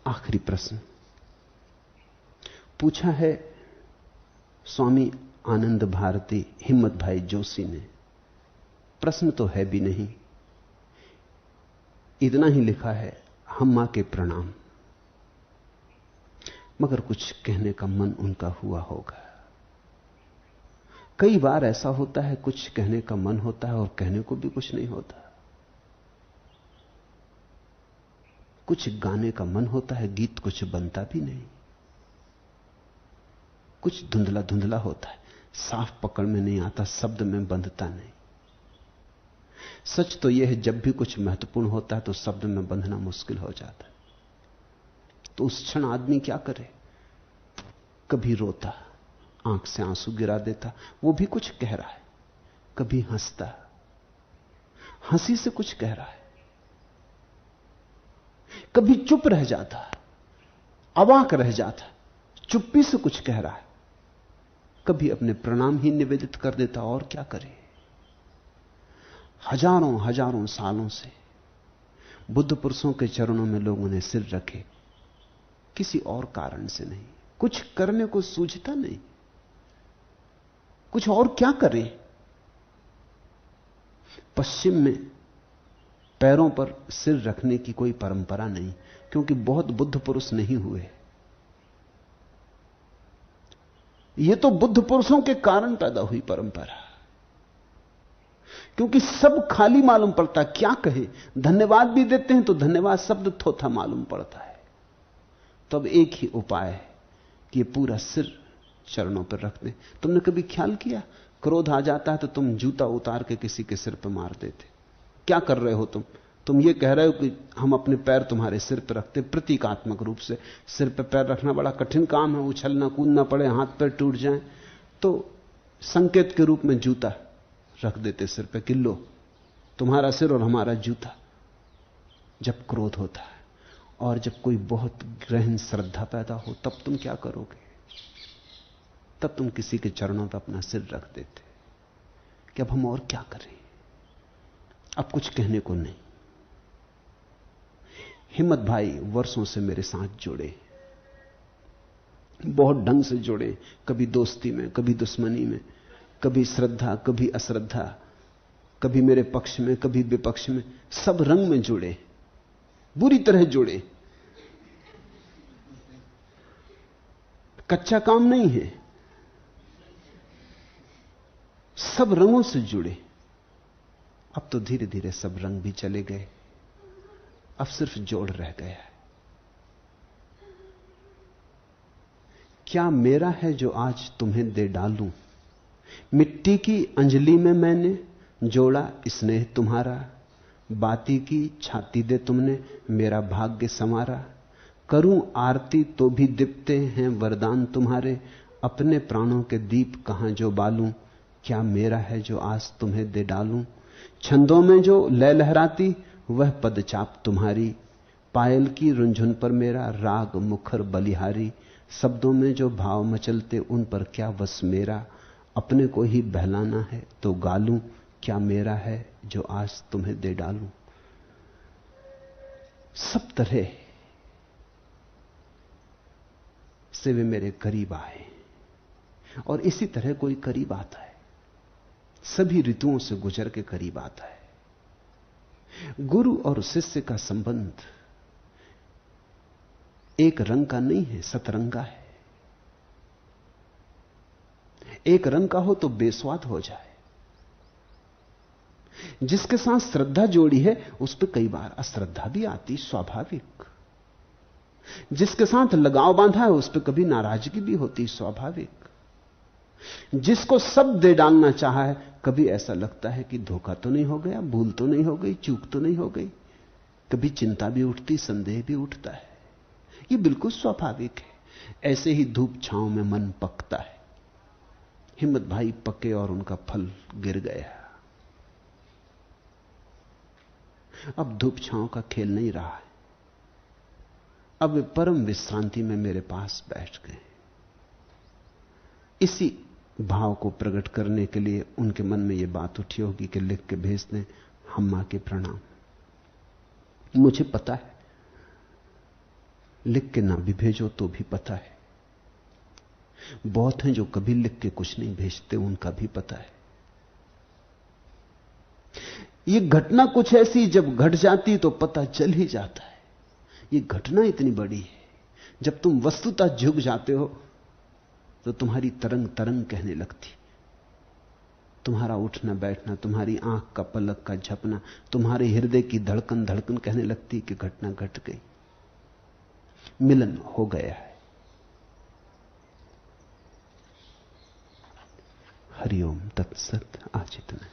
आखिरी प्रश्न पूछा है स्वामी आनंद भारती हिम्मत भाई जोशी ने। प्रश्न तो है भी नहीं, इतना ही लिखा है, हम्मा के प्रणाम। मगर कुछ कहने का मन उनका हुआ होगा। कई बार ऐसा होता है, कुछ कहने का मन होता है और कहने को भी कुछ नहीं होता। कुछ गाने का मन होता है, गीत कुछ बनता भी नहीं। कुछ धुंधला धुंधला होता है, साफ पकड़ में नहीं आता, शब्द में बंधता नहीं। सच तो यह है, जब भी कुछ महत्वपूर्ण होता है तो शब्द में बंधना मुश्किल हो जाता है। तो उस क्षण आदमी क्या करे? कभी रोता, आंख से आंसू गिरा देता, वो भी कुछ कह रहा है। कभी हंसता, हंसी से कुछ कह रहा है। कभी चुप रह जाता, अवाक रह जाता, चुप्पी से कुछ कह रहा है। कभी अपने प्रणाम ही निवेदित कर देता, और क्या करे। हजारों हजारों सालों से बुद्ध पुरुषों के चरणों में लोगों ने सिर रखे, किसी और कारण से नहीं। कुछ करने को सूझता नहीं, कुछ और क्या करें। पश्चिम में पैरों पर सिर रखने की कोई परंपरा नहीं, क्योंकि बहुत बुद्ध पुरुष नहीं हुए। यह तो बुद्ध पुरुषों के कारण पैदा हुई परंपरा, क्योंकि सब खाली मालूम पड़ता, क्या कहें। धन्यवाद भी देते हैं तो धन्यवाद शब्द थोथा मालूम पड़ता है। तो अब एक ही उपाय है कि पूरा सिर चरणों पर रख दें। तुमने कभी ख्याल किया, क्रोध आ जाता है तो तुम जूता उतार के किसी के सिर पर मार देते। क्या कर रहे हो तुम ये कह रहे हो कि हम अपने पैर तुम्हारे सिर पर रखते। प्रतीकात्मक रूप से सिर पर पैर रखना बड़ा कठिन काम है, उछलना कूदना पड़े, हाथ पैर टूट जाएं, तो संकेत के रूप में जूता रख देते सिर पे, किलो तुम्हारा सिर और हमारा जूता। जब क्रोध होता है और जब कोई बहुत गहन श्रद्धा पैदा हो, तब तुम क्या करोगे? तब तुम किसी के चरणों पर अपना सिर रख देते कि अब हम और क्या करें, अब कुछ कहने को नहीं। हिम्मत भाई वर्षों से मेरे साथ जुड़े, बहुत ढंग से जुड़े, कभी दोस्ती में, कभी दुश्मनी में, कभी श्रद्धा, कभी अश्रद्धा, कभी मेरे पक्ष में, कभी विपक्ष में, सब रंग में जुड़े, बुरी तरह जुड़े। कच्चा काम नहीं है, सब रंगों से जुड़े। अब तो धीरे धीरे सब रंग भी चले गए, अब सिर्फ जोड़ रह गया है। क्या मेरा है जो आज तुम्हें दे डालूं, मिट्टी की अंजलि में मैंने जोड़ा स्नेह तुम्हारा, बाती की छाती दे तुमने मेरा भाग्य संवारा। करूं आरती तो भी दीप्ते हैं वरदान तुम्हारे, अपने प्राणों के दीप कहां जो बालूं, क्या मेरा है जो आज तुम्हें दे डालूं। छंदों में जो लय लहराती वह पदचाप तुम्हारी, पायल की रुंझुन पर मेरा राग मुखर बलिहारी। शब्दों में जो भाव मचलते उन पर क्या वश मेरा, अपने को ही बहलाना है तो गालूं, क्या मेरा है जो आज तुम्हें दे डालूं। सब तरह से वे मेरे करीब आए और इसी तरह कोई करीब आता है, सभी ऋतुओं से गुजर के करीब आता है। गुरु और शिष्य का संबंध एक रंग का नहीं है, सतरंगा है। एक रंग का हो तो बेस्वाद हो जाए। जिसके साथ श्रद्धा जोड़ी है उस पर कई बार अश्रद्धा भी आती, स्वाभाविक। जिसके साथ लगाव बांधा है उस पर कभी नाराजगी भी होती, स्वाभाविक। जिसको सब दे डालना चाहा है, कभी ऐसा लगता है कि धोखा तो नहीं हो गया, भूल तो नहीं हो गई, चूक तो नहीं हो गई। कभी चिंता भी उठती, संदेह भी उठता है। यह बिल्कुल स्वाभाविक है। ऐसे ही धूप छांव में मन पकता है। हिम्मत भाई पके और उनका फल गिर गया। अब धूप छांव का खेल नहीं रहा है। अब वे परम विश्रांति में मेरे पास बैठ गए। इसी भाव को प्रकट करने के लिए उनके मन में यह बात उठी होगी कि लिख के भेज दें, हम्मा के प्रणाम। मुझे पता है लिख के ना भी भेजो तो भी पता है। बहुत हैं जो कभी लिख के कुछ नहीं भेजते, उनका भी पता है। ये घटना कुछ ऐसी जब घट जाती तो पता चल ही जाता है। ये घटना इतनी बड़ी है, जब तुम वस्तुतः झुक जाते हो तो तुम्हारी तरंग तरंग कहने लगती, तुम्हारा उठना बैठना, तुम्हारी आंख का पलक का झपना, तुम्हारे हृदय की धड़कन धड़कन कहने लगती कि घटना घट गई, मिलन हो गया है। हरिओम तत्सत। आज इतना।